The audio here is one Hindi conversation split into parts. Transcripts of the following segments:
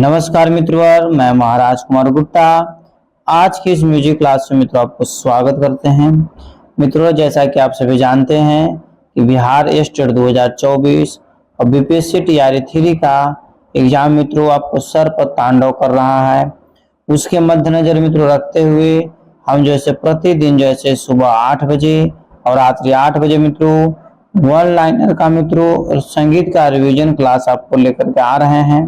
नमस्कार मित्रों, मैं महाराज कुमार गुप्ता आज की इस म्यूजिक क्लास में मित्रों आपको स्वागत करते हैं। मित्रों, जैसा कि आप सभी जानते हैं कि बिहार स्टेट 2024 और बीपीएससी टीआरई 3 का एग्जाम मित्रों आपको सर पर तांडव कर रहा है। उसके मद्देनजर मित्रों रखते हुए हम जैसे प्रतिदिन जैसे सुबह 8 बजे और रात्रि 8 बजे मित्रों वन लाइनर का मित्रों संगीत का रिवीजन क्लास आपको लेकर के आ रहे हैं,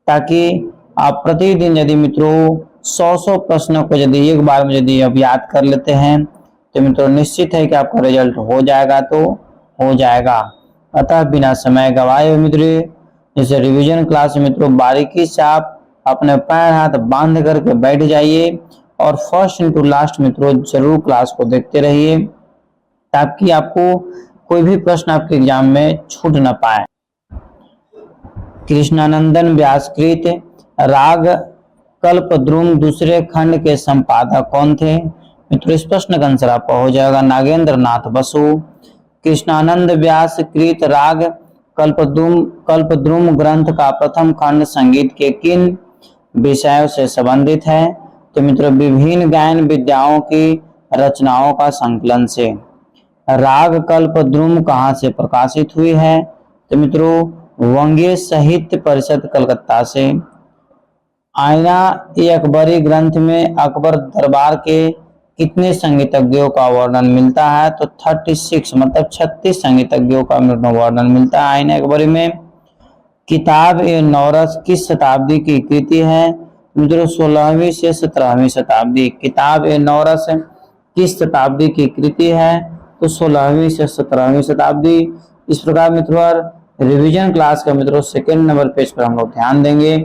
ताकि आप प्रतिदिन यदि मित्रों 100 प्रश्नों को यदि एक बार में यदि आप याद कर लेते हैं तो मित्रों निश्चित है कि आपका रिजल्ट हो जाएगा तो हो जाएगा। अतः बिना समय गवाए मित्रों जैसे रिवीजन क्लास मित्रों बारीकी से आप अपने पैर हाथ बांध करके बैठ जाइए और फर्स्ट इंटू लास्ट मित्रों जरूर क्लास को देखते रहिए, ताकि आपको कोई भी प्रश्न आपके एग्जाम में छूट न पाए। कृष्णानंदन व्यासकृत राग कल्पद्रुम दूसरे खंड के संपादक कौन थे? मित्रों इस प्रश्न का आंसर आपका हो जाएगा नागेंद्र नाथ बसु। कृष्णानंद व्यासकृत राग कल्पद्रुम ग्रंथ का प्रथम खंड संगीत के किन विषयों से संबंधित है? तो मित्रों विभिन्न गायन विद्याओं की रचनाओं का संकलन से। राग कल्पद्रुम कहाँ से प्रकाशित हुई है? तो मित्रों वंगीय साहित्य परिषद कलकत्ता से। आईना ए अकबरी ग्रंथ में अकबर दरबार के कितने संगीतज्ञों का वर्णन मिलता है? तो 36 मतलब 36 संगीतज्ञों का वर्णन मिलता है आईना अकबरी में। किताब ए नौरस किस शताब्दी की कृति है? मित्रों 16वीं से 17वीं शताब्दी। किताब ए नौरस किस शताब्दी की कृति है? तो 16वीं से 17वीं शताब्दी। इस प्रकार मित्रों रिवीजन क्लास का मित्रों सेकंड नंबर पेज पर हम लोग ध्यान देंगे।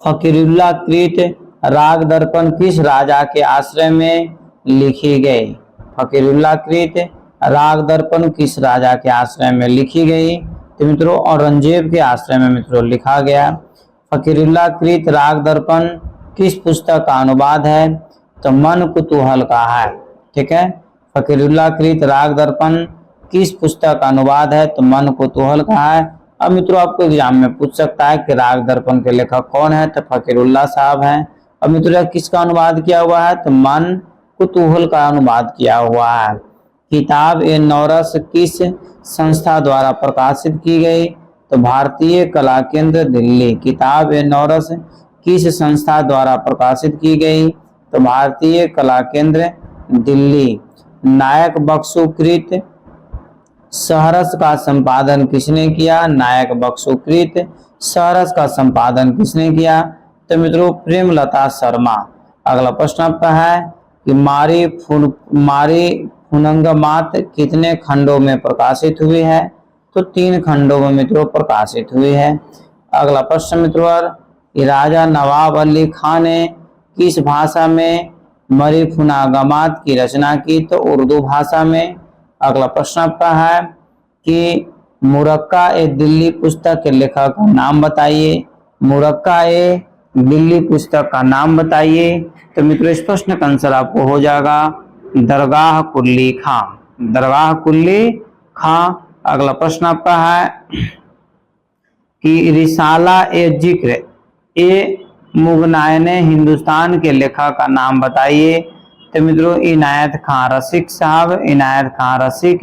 फकीरुल्लाह कृत राग दर्पण किस राजा के आश्रय में लिखी गई? फकीरुल्लाह कृत राग दर्पण किस राजा के आश्रय में लिखी गई? तो मित्रों औरंगजेब के आश्रय में मित्रों लिखा गया। फकीरुल्लाह कृत राग दर्पण किस पुस्तक का अनुवाद है? तो मन कुतूहल का है। ठीक है, फकीरुल्लाह कृत राग दर्पण किस पुस्तक का अनुवाद है? तो मन कुतूहल का है। अब मित्रों आपको एग्जाम में पूछ सकता है कि राग दर्पण के लेखक कौन है? तो फकीरुल्लाह साहब हैं। अब मित्रों किसका अनुवाद किया हुआ है? तो मन कुतूहल का अनुवाद किया हुआ है। किताब ए नौरस किस संस्था द्वारा प्रकाशित की गई? तो भारतीय कला केंद्र दिल्ली। किताब ए नौरस किस संस्था द्वारा प्रकाशित की गई? तो भारतीय कला केंद्र दिल्ली। नायक बख्शोकृत सहरस का संपादन किसने किया? नायक बख्शोकृत सहरस का संपादन किसने किया? तो मित्रों प्रेमलता शर्मा। अगला प्रश्न आपका है कि मारी फुनंगमात कितने खंडों में प्रकाशित हुई है? तो 3 खंडों में मित्रों प्रकाशित हुई है। अगला प्रश्न मित्रों राजा नवाब अली खान ने किस भाषा में मरी फुनंगमात की रचना की? तो उर्दू भाषा में। अगला प्रश्न आपका है कि मुरक्का ए दिल्ली पुस्तक के लेखक का नाम बताइए। मुरक्का ए दिल्ली पुस्तक का नाम बताइए। तो मित्रों इस प्रश्न का आंसर आपको हो जाएगा दरगाह कुली खां। दरगाह कुली खां। अगला प्रश्न आपका है कि रिसाला ए जिक्र ए मुगनायने हिंदुस्तान के लेखक का नाम बताइए। तो मित्रों इनायत खां रसिक साहब। इनायत खां रसिक।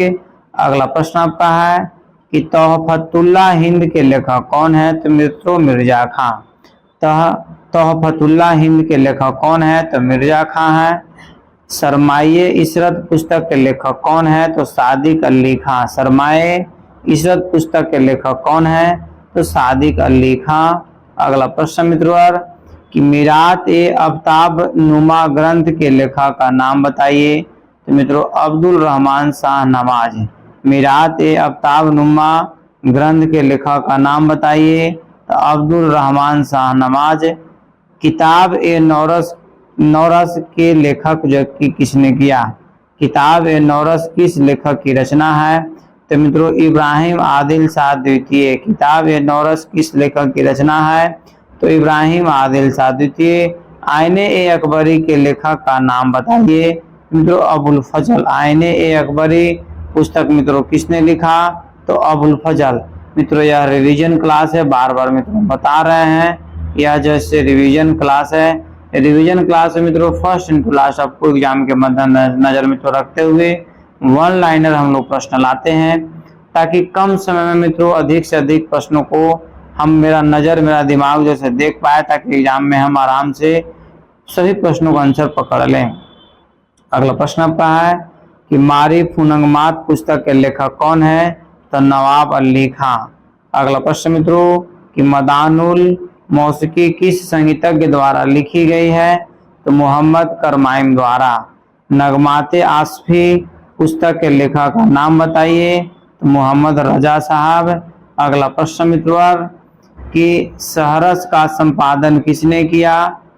अगला प्रश्न आपका है कि तोहफतुल्लाह हिंद के लेखक कौन है? तो मित्रों मिर्जा खां। तोहफतुल्लाह हिंद के लेखक कौन है? तो मिर्जा खां है। सरमाए इशरत पुस्तक के लेखक कौन है? तो सादिक अली खां। सरमाए इशरत पुस्तक के लेखक कौन है? तो सादिक अली खां। अगला प्रश्न मित्रों कि मीरात ए आफ्ताब नुमा ग्रंथ के लेखक का नाम बताइए। तो मित्रों अब्दुल रहमान शाह नवाज। मीरात ए आफ्ताब नुमा ग्रंथ के लेखक का नाम बताइए। तो अब्दुल रहमान शाह नवाज। किताब ए नौरस के लेखक जो कि किसने किया? किताब ए नौरस किस लेखक की रचना है? तो मित्रों इब्राहिम आदिल शाह द्वितीय। किताब ए नौरस किस लेखक की रचना है? तो इब्राहिम आदिल शाह द्वितीय। आईने ए अकबरी के लेखक का नाम बताइए। मित्रों अबुल फजल। आईने ए अकबरी पुस्तक मित्रों किसने लिखा? तो अबुल फजल। मित्रों यह रिवीजन क्लास है, बार बार मित्रों बता रहे हैं, यह जैसे रिवीजन क्लास है। रिवीजन क्लास में मित्रों फर्स्ट इनटू लास्ट आपको एग्जाम के मद्देनजर मित्रों रखते हुए वन लाइनर हम लोग प्रश्न लाते हैं, ताकि कम समय में मित्रों अधिक से अधिक प्रश्नों को हम मेरा दिमाग जैसे देख पाए, ताकि एग्जाम में हम आराम से सभी प्रश्नों का आंसर पकड़ लें। अगला प्रश्न आपका है कि मारिफ हुनंगमात पुस्तक के लेखक कौन है? तो नवाब अली खां। अगला प्रश्न मित्रों कि मदानुल मौसीकी किस संगीतज्ञ द्वारा लिखी गई है? तो मोहम्मद करमाइम द्वारा। नगमाते आसफी पुस्तक के लेखक का नाम बताइए? तो मोहम्मद रजा साहब। अगला प्रश्न मित्रों कि सहरस का संपादन किसने किया?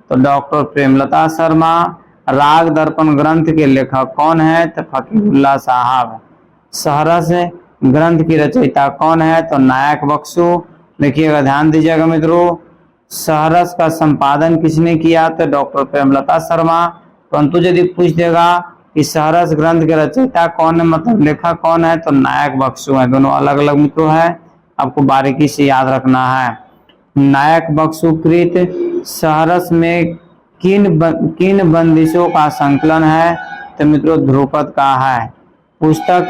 तो डॉक्टर प्रेमलता शर्मा। राग दर्पण ग्रंथ के लेखक कौन है? तो फकीरुल्लाह साहब। सहरस ग्रंथ की रचयिता कौन है? तो नायक बख्शू। देखिएगा, ध्यान दीजिएगा मित्रों, सहरस का संपादन किसने किया? तो डॉक्टर प्रेमलता शर्मा। परंतु यदि पूछ देगा कि सहरस ग्रंथ के रचयिता कौन है, मतलब लेखक कौन है, तो नायक बख्शू है। दोनों अलग अलग मित्रों है, आपको बारीकी से याद रखना है। नायक बख्शू कृत सहरस में किन बंदिशों का संकलन है? तो मित्रों ध्रुपद का है। पुस्तक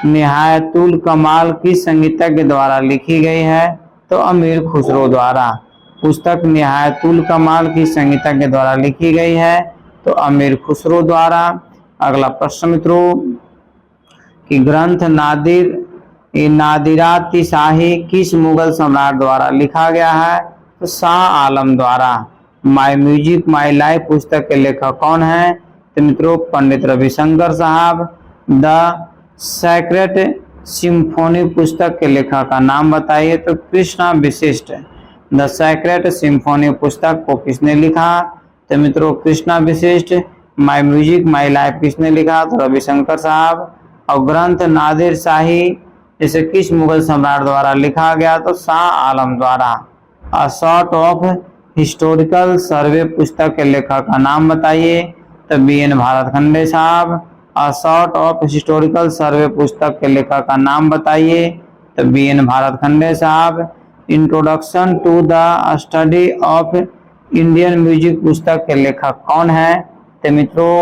निहायतुल कमाल किस संगीतज्ञ द्वारा लिखी गई है? तो अमीर खुसरो द्वारा। पुस्तक निहायतुल कमाल किस संगीतज्ञ द्वारा लिखी गई है? तो अमीर खुसरो द्वारा। अगला प्रश्न मित्रों कि ग्रंथ नादिराती शाही किस मुगल सम्राट द्वारा लिखा गया है? तो शाह आलम द्वारा। माई म्यूजिक माई लाइफ पुस्तक के लेखक कौन है? तो मित्रों पंडित रविशंकर साहब। द सेक्रेट सिम्फोनी पुस्तक के लेखक का नाम बताइए? तो कृष्णा विशिष्ट। द सेक्रेट सिम्फोनी पुस्तक को किसने लिखा? तो मित्रों कृष्णा विशिष्ट। माई म्यूजिक माई लाइफ किसने लिखा? तो रविशंकर साहब। और ग्रंथ नादिर शाही जैसे किस मुगल सम्राट द्वारा लिखा गया? तो शाह आलम द्वारा। अ सॉर्ट ऑफ हिस्टोरिकल सर्वे पुस्तक के लेखक का नाम बताइए? तो BN भारतखंडे साहब। अ सॉर्ट ऑफ हिस्टोरिकल सर्वे पुस्तक के लेखक का नाम बताइए? तो BN भारतखंडे साहब। Introduction to the study of Indian music पुस्तक के लेखक कौन है? तो मित्रों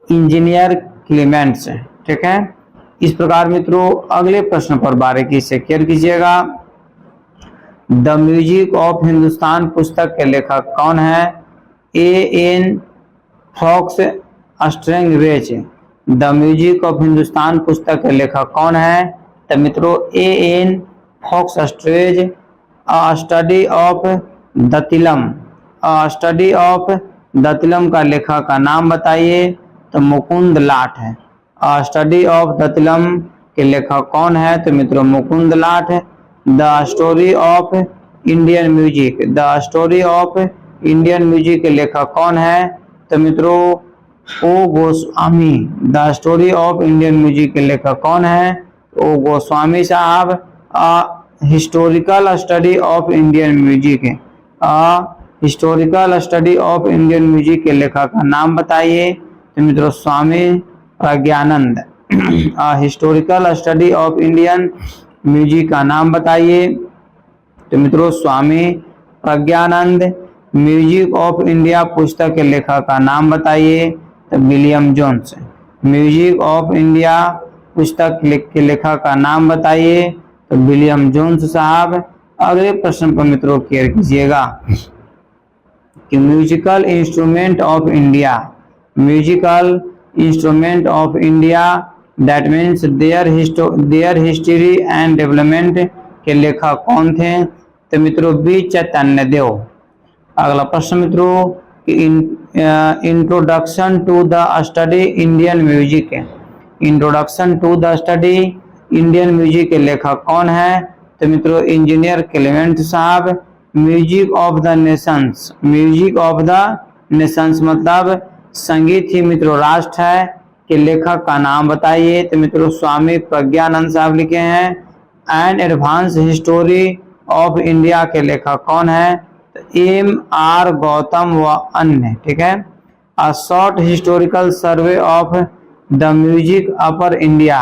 इंजीनियर क्लीमेंट्स। ठीक है, इस प्रकार मित्रों अगले प्रश्न पर बारीकी से केयर कीजिएगा। द म्यूजिक ऑफ हिंदुस्तान पुस्तक के लेखक कौन है? AN Fox Strangways. The music of Hindustan पुस्तक के लेखक कौन है? तो मित्रों AN Fox Strange. Study of Dattilam. Study of Dattilam का लेखक का नाम बताइए? तो मुकुंद लाठ है। स्टडी ऑफ दतिलम के लेखक कौन है? तो मित्रों Mukund Lath. The story of Indian music. The story of Indian music के लेखक कौन है? तो मित्रों O Goswami. The story of Indian music के लेखक कौन है? ओ गोस्वामी साहब। Historical study of Indian music. Historical study of Indian music के लेखक का नाम बताइए? तो मित्रों Swami Prajnanand. Historical study of Indian music का नाम बताइए? तो मित्रों Swami Prajnanand. Music of India पुस्तक के लेखक का नाम बताइए? तो William Jones. Music of India पुस्तक के लेखक का नाम बताइए? तो विलियम जोन्स साहब। अगले प्रश्न पर मित्रों केयर कीजिएगा कि musical instrument of India. Musical instrument of India that means there history and development के लेखक कौन थे? तो मित्रों बी चैतन्य देव। अगला प्रश्न मित्रों introduction to the study Indian music. Introduction to the study Indian music के लेखक कौन है? तो मित्रों इंजीनियर क्लेमेंट साहब। Music of the nations. Music of the nations मतलब संगीत ही मित्रों राष्ट्र है के लेखक का नाम बताइए? तो मित्रों स्वामी प्रज्ञानंद साहब लिखे हैं। And advance history of India के लेखक कौन है? तो MR गौतम व अन्य। ठीक है। A short historical survey of the music upper India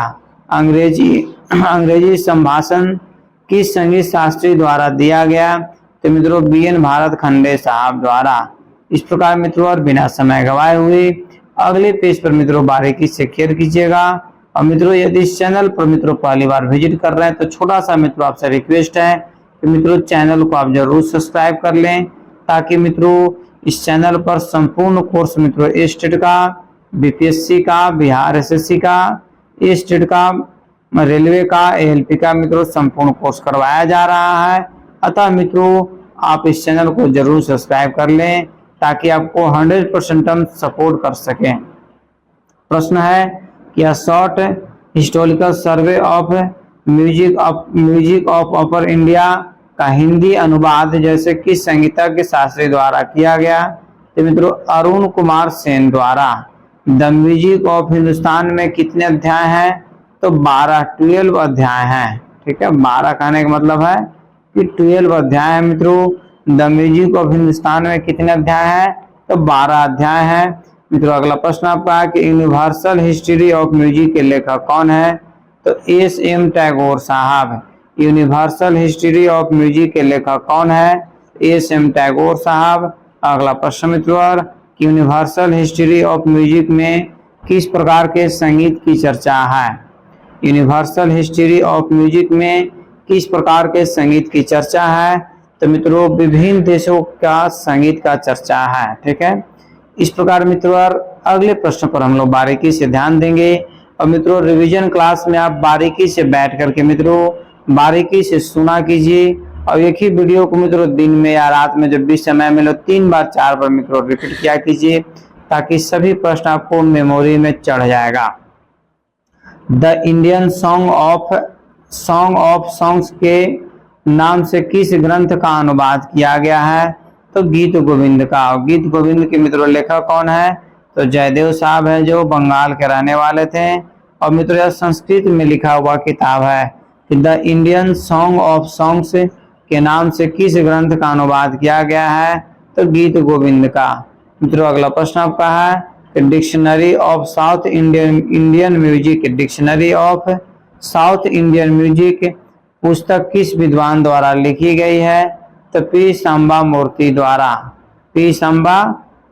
अंग्रेजी संभाषण किस संगीत शास्त्री द्वारा दिया गया? तो मित्रों BN भारत खंडे साहब द्वारा। इस प्रकार मित्रों और बिना समय गवाए हुए अगले पेज पर मित्रों बारीकी से केयर कीजिएगा। और मित्रों यदि इस चैनल पर मित्रों पहली बार विजिट कर रहे हैं तो छोटा सा मित्रों आपसे रिक्वेस्ट है कि मित्रों चैनल को आप जरूर सब्सक्राइब कर लें, ताकि मित्रों इस चैनल पर संपूर्ण कोर्स मित्रों स्टेट का, BPSC का, बिहार SSC का, स्टेट का, रेलवे का, ALP का मित्रों संपूर्ण कोर्स करवाया जा रहा है। अतः मित्रों आप इस चैनल को जरूर सब्सक्राइब कर लें, ताकि आपको 100% हम सपोर्ट कर सकें। प्रश्न है कि a short historical survey of music of upper India का हिंदी अनुवाद जैसे किस संगीतज्ञ शास्त्री द्वारा किया गया? तो मित्रों अरुण कुमार सेन द्वारा। द म्यूजिक ऑफ हिंदुस्तान में कितने अध्याय हैं? तो 12 अध्याय हैं। ठीक है, 12 कहने का मतलब है कि 12 अध्याय है मित्रों। द म्यूजिक ऑफ हिंदुस्तान में कितने अध्याय हैं? तो 12 अध्याय हैं मित्रों। अगला प्रश्न आपका है कि यूनिवर्सल हिस्ट्री ऑफ म्यूजिक के लेखक कौन है? तो SM टैगोर साहब। यूनिवर्सल हिस्ट्री ऑफ म्यूजिक के लेखक कौन है? SM टैगोर साहब। अगला प्रश्न मित्रों कि यूनिवर्सल हिस्ट्री ऑफ म्यूजिक में किस प्रकार के संगीत की चर्चा है? यूनिवर्सल हिस्ट्री ऑफ म्यूजिक में किस प्रकार के संगीत की चर्चा है? तो मित्रों विभिन्न देशों का संगीत का चर्चा है। ठीक है, इस प्रकार मित्रों अगले प्रश्न पर हम लोग बारीकी से ध्यान देंगे। और मित्रों रिवीजन क्लास में आप बारीकी से बैठ करके मित्रों बारीकी से सुना कीजिए, और एक ही वीडियो को मित्रों दिन में या रात में जब भी समय मिले 3 बार 4 बार मित्रों रिपीट किया कीजिए, ताकि सभी प्रश्न आपको मेमोरी में चढ़ जाएगा। The Indian song of songs के नाम से किस ग्रंथ का अनुवाद किया गया है? तो गीत गोविंद का। गीत गोविंद के मित्रों लेखक कौन है? तो जयदेव साहब है, जो बंगाल के रहने वाले थे। और मित्रों यह संस्कृत में लिखा हुआ किताब है। The Indian song of songs के नाम से किस ग्रंथ का अनुवाद किया गया है? तो गीत गोविंद का। मित्रों अगला प्रश्न आपका है dictionary of south Indian music. Dictionary of south Indian music पुस्तक किस विद्वान द्वारा लिखी गई है? तो P. सांबा मूर्ति द्वारा। P. सांबा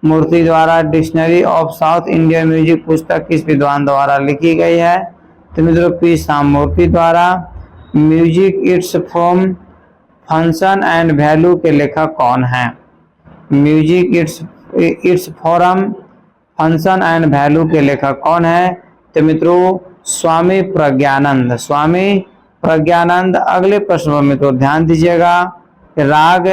मूर्ति द्वारा dictionary of south Indian music पुस्तक किस विद्वान द्वारा लिखी गई है? तो मित्रों P. सांबा मूर्ति द्वारा। Music it's form function and value के लेखक कौन है? Music it's form function and value के लेखक कौन है? तो मित्रों स्वामी प्रज्ञानंद। स्वामी प्रज्ञानंद। अगले प्रश्न पर मित्रों ध्यान दीजिएगा। राग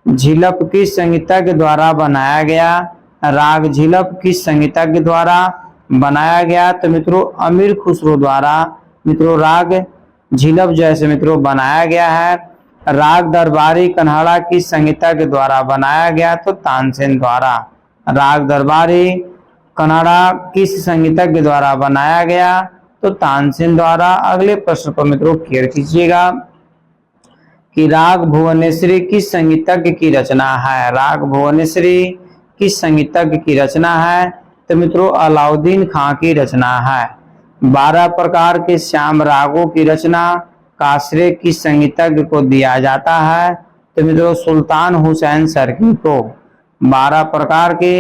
झिलप किस संगीतज्ञ द्वारा बनाया गया? राग झिलप किस संगीतज्ञ द्वारा बनाया गया? तो मित्रों अमीर खुसरो द्वारा मित्रों राग झिलप जैसे मित्रों बनाया गया है। राग दरबारी कन्हाड़ा किस संगीतज्ञ द्वारा बनाया गया? तो तानसेन द्वारा। राग दरबारी कन्हाड़ा किस संगीतज्ञ द्वारा बनाया गया? तो तानसेन द्वारा। अगले प्रश्न पर मित्रों केयर कीजिएगा कि राग भुवनेश्वरी किस संगीतज्ञ की रचना है? राग भुवनेश्वरी किस संगीतज्ञ की रचना है? तो मित्रों अलाउद्दीन खां की रचना है। 12 प्रकार के श्याम रागों की रचना का श्रेय किस संगीतज्ञ को दिया जाता है? तो मित्रों सुल्तान हुसैन सर्की को। 12 प्रकार के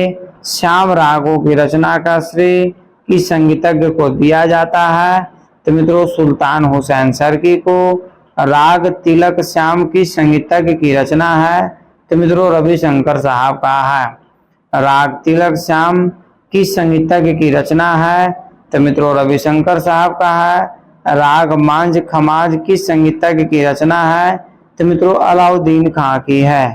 श्याम रागों की रचना का श्रेय किस संगीतज्ञ को दिया जाता है? तो मित्रों सुल्तान हुसैन सर्की को। राग तिलक श्याम किस संगीतज्ञ की रचना है? तो मित्रों रविशंकर साहब का है। राग तिलक श्याम किस संगीतज्ञ की रचना है? तो मित्रों रविशंकर साहब का है। राग मांझ खमाज किस संगीतज्ञ की रचना है? तो मित्रों अलाउद्दीन खां की है।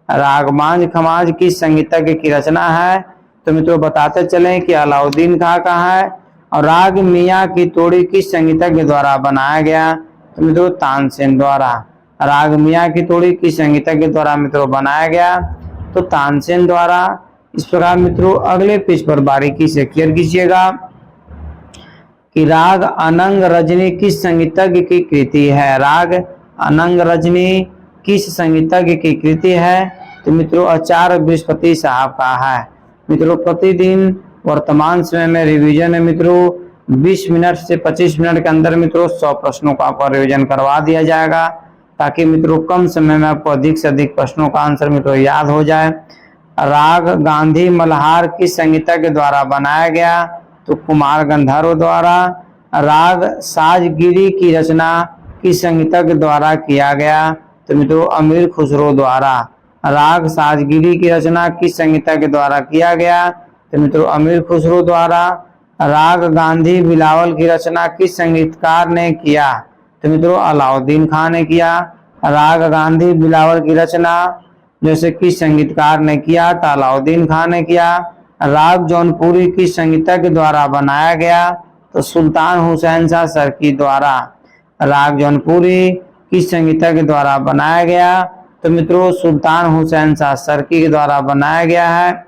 राग मांझ खमाज किस संगीतज्ञ की रचना है? तो मित्रों बताते चलें कि अलाउद्दीन खां का है। और राग मियाँ की तोड़ी किस संगीतज्ञ द्वारा बनाया गया? तो मित्रों तानसेन द्वारा। राग मियाँ की तोड़ी किस संगीतज्ञ द्वारा मित्रों बनाया गया? तो तानसेन द्वारा। इस प्रकार मित्रों अगले पेज पर बारीकी से क्लियर कीजिएगा कि राग अनंग रजनी किस संगीतज्ञ की कृति है? राग अनंग रजनी किस संगीतज्ञ की कृति है? तो मित्रों आचार्य बृहस्पति साहब का है। मित्रों प्रतिदिन वर्तमान समय में रिवीजन में मित्रों 20 मिनट से 25 मिनट के अंदर मित्रों 100 प्रश्नों का आपको रिवीजन करवा दिया जाएगा। ताकि मित्रों कम समय में आपको अधिक से अधिक प्रश्नों का आंसर मित्रों याद हो जाए। राग गांधी मल्हार किस संगीता के द्वारा बनाया गया? तो कुमार गंधर्व द्वारा। राग साजगिरी की रचना किस संगीता के द्वारा किया गया? तो मित्रों अमीर खुसरो द्वारा। राग साजगिरी की रचना किस संगीता के द्वारा किया गया? तो मित्रों अमीर खुसरो द्वारा। राग गांधी बिलावल की रचना किस संगीतकार ने किया? तो मित्रों अलाउद्दीन खां ने किया। राग गांधी बिलावल की रचना जैसे किस संगीतकार ने किया? तो अलाउद्दीन खां ने किया। राग जौनपुरी किस संगीता के द्वारा बनाया गया? तो सुल्तान हुसैन शाह सरकी द्वारा। राग जौनपुरी किस संगीता के द्वारा बनाया गया? तो मित्रों सुल्तान हुसैन शाह सरकी के द्वारा बनाया गया है।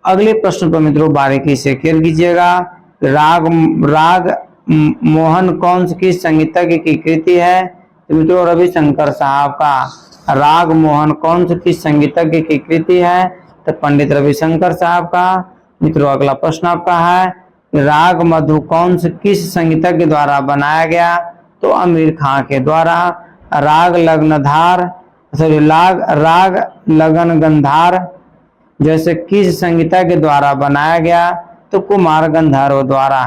अगले प्रश्न पर मित्रों बारीकी से क्लियर कीजिएगा। राग मोहन कौन सी किस संगीतज्ञ की कृति है? तो मित्रों रविशंकर साहब का। राग मोहन कौन सी किस संगीतज्ञ की कृति है? तो पंडित रविशंकर साहब का। मित्रों अगला प्रश्न आपका है, राग मधु कौन से किस संगीतज्ञ द्वारा बनाया गया? तो आमिर खां के द्वारा। राग लगनधार राग लगन गंधार जैसे किस संगीतज्ञ के द्वारा बनाया गया? तो कुमार गंधर्व द्वारा।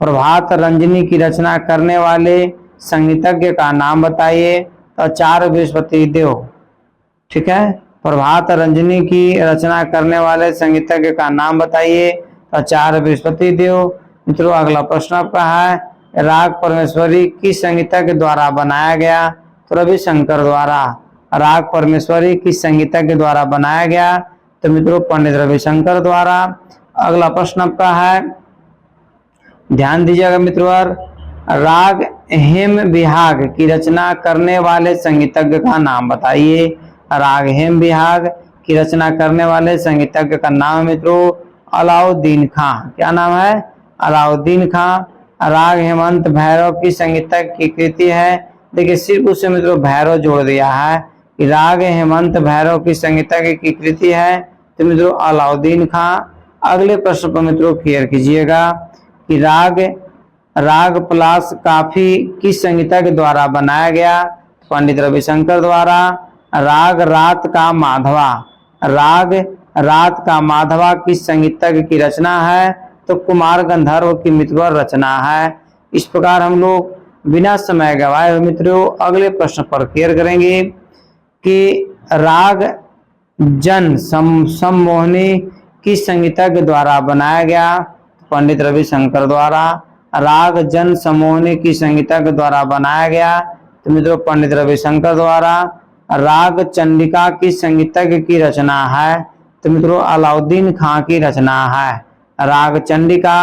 प्रभात रंजनी की रचना करने वाले संगीतज्ञ का नाम बताइए? तो आचार्य बृहस्पति देव। ठीक है, प्रभात रंजनी की रचना करने वाले संगीतज्ञ का नाम बताइए? तो आचार्य बृहस्पति देव। मित्रों अगला प्रश्न आपका है, राग परमेश्वरी किस संगीतज्ञ द्वारा बनाया गया? तो रविशंकर द्वारा। राग परमेश्वरी किस संगीतज्ञ द्वारा बनाया गया? तो मित्रों पंडित रविशंकर द्वारा। अगला प्रश्न आपका है, ध्यान दीजिएगा मित्रों, राग हेम विहाग की रचना करने वाले संगीतज्ञ का नाम बताइए? राग हेम विहाग की रचना करने वाले संगीतज्ञ का नाम मित्रों अलाउद्दीन खां। क्या नाम है? अलाउद्दीन खां। राग हेमंत भैरव की संगीतज्ञ की कृति है? देखिए सिर्फ उससे मित्रों भैरव जोड़ दिया है कि राग हेमंत भैरव की संगीतज्ञ की कृति है, तो मित्रों अलाउद्दीन खां। अगले प्रश्न पर मित्रों क्लियर कीजिएगा कि राग पलाश काफी किस संगीतज्ञ द्वारा बनाया गया? पंडित रविशंकर द्वारा। राग रात का माधवा। राग रात का माधवा किस संगीतज्ञ की रचना है? तो कुमार गंधर्व की मित्रों रचना है। इस प्रकार हम लोग बिना समय गवाए हुए मित्रों अगले प्रश्न पर क्लियर करेंगे कि राग जन सम्मोहनी किस संगीतज्ञ द्वारा बनाया गया? पंडित रविशंकर द्वारा। राग जन सम्मोहनी की संगीतज्ञ द्वारा बनाया गया? तो मित्रों पंडित रविशंकर द्वारा। राग चंडिका की संगीतज्ञ की रचना है? तो मित्रों अलाउद्दीन खां की रचना है। राग चंडिका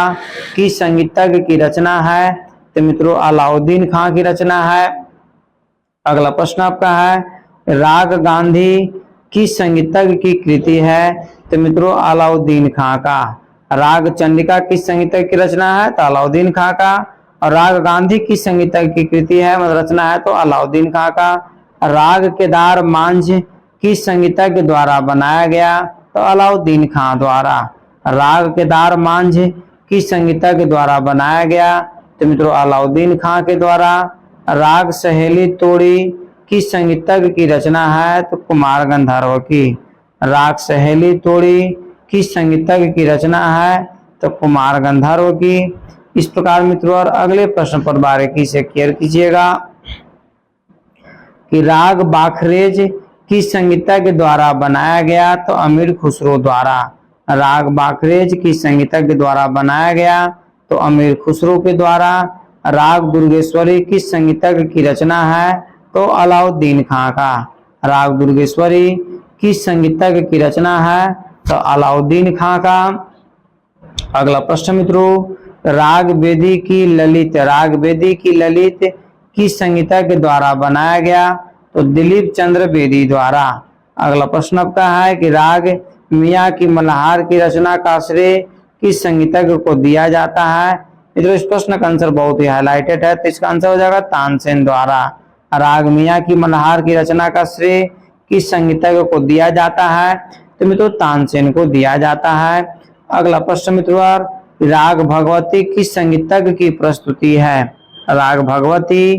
की संगीतज्ञ की रचना है? तो मित्रों अलाउद्दीन खां की रचना है। अगला प्रश्न आपका है, राग गांधी किस संगीतज्ञ की कृति है? तो मित्रों अलाउद्दीन खां का। राग चंडिका किस संगीतज्ञ की रचना है? तो अलाउद्दीन खां का। और राग गांधी किस संगीतज्ञ की कृति है मतलब रचना है? तो अलाउद्दीन खां का। राग केदार मांझ किस संगीतज्ञ द्वारा बनाया गया? तो अलाउद्दीन खां द्वारा। राग केदार मांझ किस संगीतज्ञ द्वारा बनाया गया? तो मित्रों अलाउद्दीन खां के द्वारा। राग सहेली तोड़ी किस संगीतज्ञ की रचना है? तो कुमार गंधर्व की। राग सहेली तोड़ी किस संगीतज्ञ की रचना है? तो कुमार गंधर्व की। इस प्रकार मित्रों और अगले प्रश्न पर बारीकी से क्लियर कीजिएगा कि राग बाखरेज किस संगीतज्ञ द्वारा बनाया गया? तो अमीर खुसरो द्वारा। राग बाखरेज किस संगीतज्ञ द्वारा बनाया गया? तो अमीर खुसरो के द्वारा। राग दुर्गेश्वरी किस संगीतज्ञ की रचना है? तो अलाउद्दीन खां का। राग दुर्गेश्वरी किस संगीतज्ञ की रचना है? तो अलाउद्दीन खां का। अगला प्रश्न मित्रों, राग बेदी की ललित। राग बेदी की ललित किस संगीतज्ञ द्वारा बनाया गया? तो दिलीप चंद्र बेदी द्वारा। अगला प्रश्न आपका है कि राग मियाँ की मल्हार की रचना का श्रेय किस संगीतज्ञ को दिया जाता है? मित्रों इस प्रश्न का आंसर बहुत ही हाईलाइटेड है, तो इसका आंसर हो जाएगा तानसेन द्वारा। राग मियाँ की मल्हार की रचना का श्रेय किस संगीतज्ञ को दिया जाता है? तो मित्रों तानसेन को दिया जाता है। अगला प्रश्न मित्रों, राग भगवती किस संगीतज्ञ की प्रस्तुति है? राग भगवती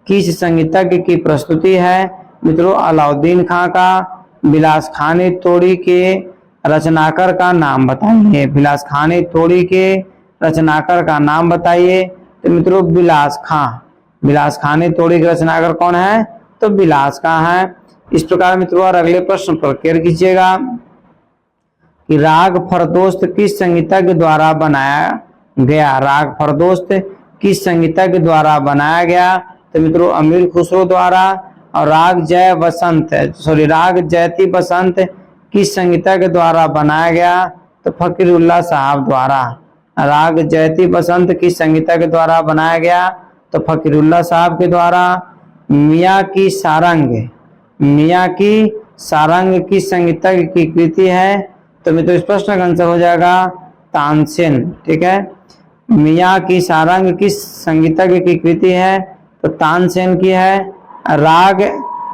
किस संगीतज्ञ की प्रस्तुति है? मित्रों अलाउद्दीन खां का। बिलास खानी तोड़ी के रचनाकार का नाम बताइए। बिलास खानी तोड़ी के रचनाकार का नाम बताइए। तो मित्रों बिलास खां। बिलास खानी तोड़ी के रचनाकार कौन है? तो बिलास खां है। इस प्रकार मित्रों अगले प्रश्न पर केयर कीजिएगा कि राग फरदोस्त किस संगीतज्ञ द्वारा बनाया गया? राग फरदोस्त किस संगीतज्ञ द्वारा बनाया गया? तो मित्रों अमीर खुसरो द्वारा। और राग जयती बसंत किस संगीतज्ञ द्वारा बनाया गया? तो फकीरुल्लाह साहब द्वारा। राग जयती बसंत किस संगीतज्ञ द्वारा बनाया गया? तो फकीरुल्लाह साहब के द्वारा। मियाँ की सारंग किस संगीतज्ञ की कृति है? तो मित्रों इस प्रश्न का आंसर हो जाएगा तानसेन। ठीक है, मियाँ की सारंग किस संगीतज्ञ की कृति है? तो तानसेन की है। राग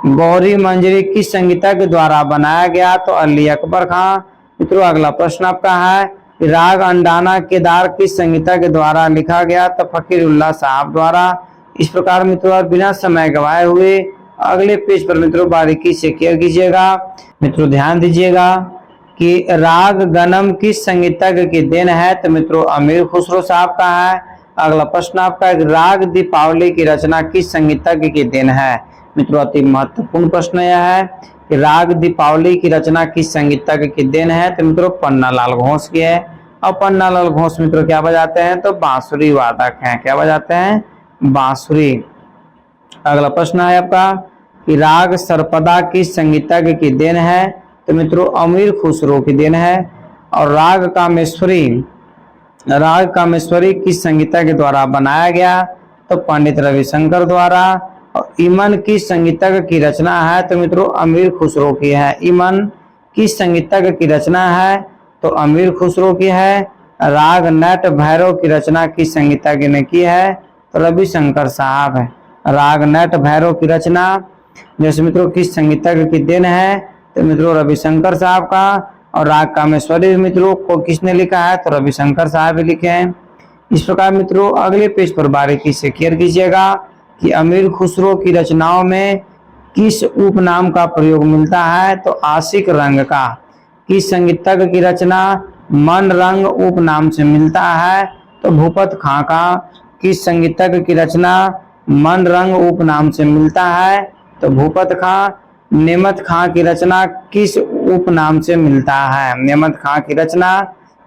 गौरी मंजरी किस संगीतज्ञ द्वारा बनाया गया? तो अली अकबर खां। मित्रों अगला प्रश्न आपका है कि राग अंडाना केदार किस संगीतज्ञ द्वारा लिखा गया? तो फकीरुल्लाह साहब द्वारा। इस प्रकार मित्रों बिना समय गवाए हुए अगले पेज पर मित्रों बारीकी से केयर कीजिएगा। मित्रों ध्यान दीजिएगा कि राग गनम किस संगीतज्ञ की देन है? तो मित्रों अमीर खुसरो साहब का है। अगला प्रश्न आपका राग दीपावली की रचना किस संगीतज्ञ की देन है? मित्रों अति महत्वपूर्ण प्रश्न यह है कि राग दीपावली की रचना किस संगीतज्ञ की देन है? तो मित्रों पन्नालाल घोष की है। और पन्नालाल घोष मित्रों क्या बजाते हैं? तो बांसुरी वादक हैं। क्या बजाते हैं? बांसुरी। अगला प्रश्न है आपका कि राग सरपदा किस संगीतज्ञ की देन है? तो मित्रों अमीर खुसरो की देन है। और राग कामेश्वरी किस संगीतज्ञ द्वारा बनाया गया? तो पंडित रविशंकर द्वारा। और इमन किस संगीतज्ञ की रचना है? तो मित्रों अमीर खुसरो की है। इमन किस संगीतज्ञ की रचना है? तो अमीर खुसरो की है। राग नट भैरव की रचना किस संगीतज्ञ ने की है? तो रविशंकर साहब है। राग नट भैरव की रचना जैसे मित्रों किस संगीतज्ञ की देन है? तो मित्रों रविशंकर साहब का। और राग कामेश्वरी मित्रों को किसने लिखा है? तो रविशंकर साहब ही लिखे हैं। इस प्रकार मित्रों अगले पेज पर बारीकी से केयर कीजिएगा कि अमीर खुसरो की रचनाओं में किस उपनाम का प्रयोग मिलता है? तो आशिक रंग का। किस संगीतज्ञ की रचना मन रंग उपनाम से मिलता है? तो भूपत खां का। किस संगीतज्ञ की रचना मन रंग उपनाम से मिलता है? तो भूपत खां। नेमत खां की रचना किस उपनाम से मिलता है? नेमत खां की रचना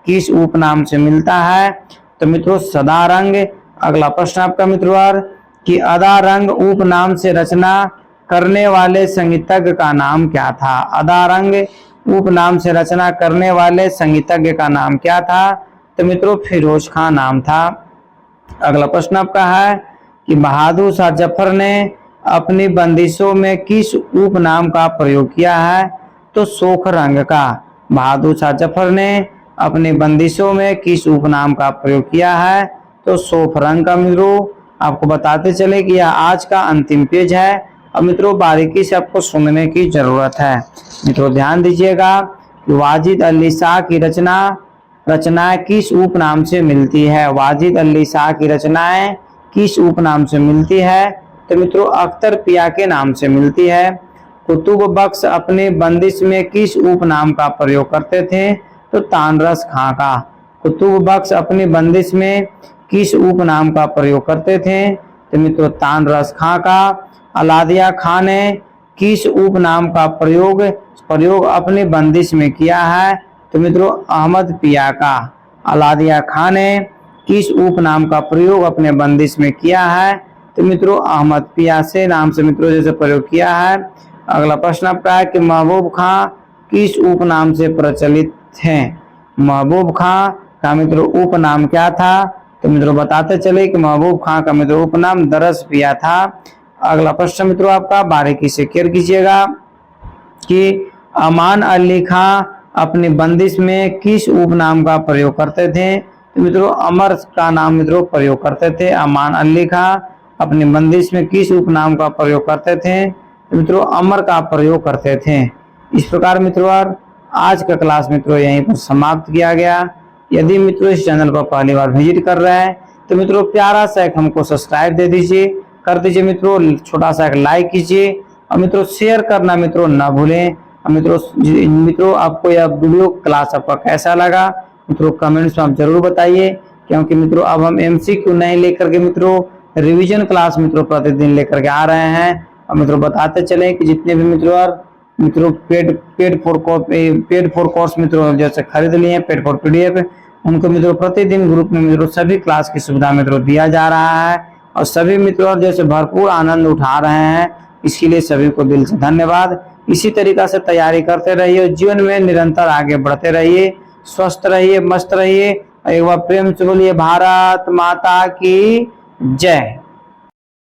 किस उपनाम से मिलता है? तो मित्रों सदा रंग। अगला प्रश्न आपका मित्रों कि अदा रंग उपनाम से रचना करने वाले संगीतज्ञ का नाम क्या था? अदा रंग उपनाम से रचना करने वाले संगीतज्ञ का नाम क्या था? तो मित्रों फिरोज खां नाम था। अगला प्रश्न आपका है कि बहादुर शाह जफर ने अपनी बंदिशों में किस उपनाम का प्रयोग किया है? तो सोख रंग का। बहादुर शाह जफर ने अपनी बंदिशों में किस उपनाम का प्रयोग किया है? तो सोख रंग का। मित्रों आपको बताते चले कि यह आज का अंतिम पेज है और मित्रों बारीकी से आपको सुनने की जरूरत है। मित्रों ध्यान दीजिएगा कि वाजिद अली शाह की रचनाएं किस उपनाम से मिलती है? वाजिद अली शाह की रचनाएं किस उपनाम से मिलती है? तो मित्रों अख्तर पिया के नाम से मिलती है। कुतुब बख्श अपने बंदिश में किस उपनाम का प्रयोग करते थे? तो तानरस खां का। कुतुब बख्श अपनी बंदिश में किस उपनाम का प्रयोग करते थे? तो मित्रों तानरस खां का। अलादिया खां ने किस उपनाम का प्रयोग अपनी बंदिश में किया है? तो मित्रों अहमद पिया का। अलादिया खां ने किस उपनाम का प्रयोग अपने बंदिश में किया है? तो मित्रों अहमद पिया से नाम से मित्रों जैसे प्रयोग किया है। अगला प्रश्न आपका है कि महबूब खां किस उपनाम से प्रचलित हैं? महबूब खां का मित्रों उपनाम क्या था? तो मित्रों बताते चले कि महबूब खां का मित्रों उपनाम दरस पिया था। अगला प्रश्न मित्रों आपका बारीकी से केयर कीजिएगा कि अमान अली खां अपनी बंदिश में किस उपनाम का प्रयोग करते थे? तो मित्रों अमर का नाम मित्रों प्रयोग करते थे। अमान अली खां अपनी बंदिश में किस उपनाम का प्रयोग करते थे? तो मित्रों अमर का प्रयोग करते थे। इस प्रकार मित्रों आज का क्लास मित्रों यहीं पर समाप्त किया गया। यदि मित्रों इस चैनल पर पहली बार विजिट कर रहे हैं तो मित्रों प्यारा सा एक हमको सब्सक्राइब दे दीजिए कर दीजिए मित्रों, छोटा सा एक लाइक कीजिए और मित्रों शेयर करना मित्रों ना भूलें। मित्रों आपको यह वीडियो क्लास आपका कैसा लगा मित्रों कमेंट्स में आप जरूर बताइए, क्योंकि मित्रों अब हम एमसीक्यू नहीं लेकर के मित्रों रिवीजन क्लास मित्रों प्रतिदिन लेकर के आ रहे हैं। और मित्रों बताते चले कि जितने भी मित्रों पेड फॉर कोर्स मित्रों जैसे खरीद लिए पेड फॉर पीडीएफ, उनको मित्रों प्रतिदिन ग्रुप में मित्रों सभी क्लास की सुविधा मित्रों दिया जा रहा है और सभी मित्रों जैसे भरपूर आनंद उठा रहे हैं। इसके लिए सभी को दिल से धन्यवाद। इसी तरीका से तैयारी करते रहिए, जीवन में निरंतर आगे बढ़ते रहिए, स्वस्थ रहिए, मस्त रहिए। एक बार प्रेम से बोलिए भारत माता की जय।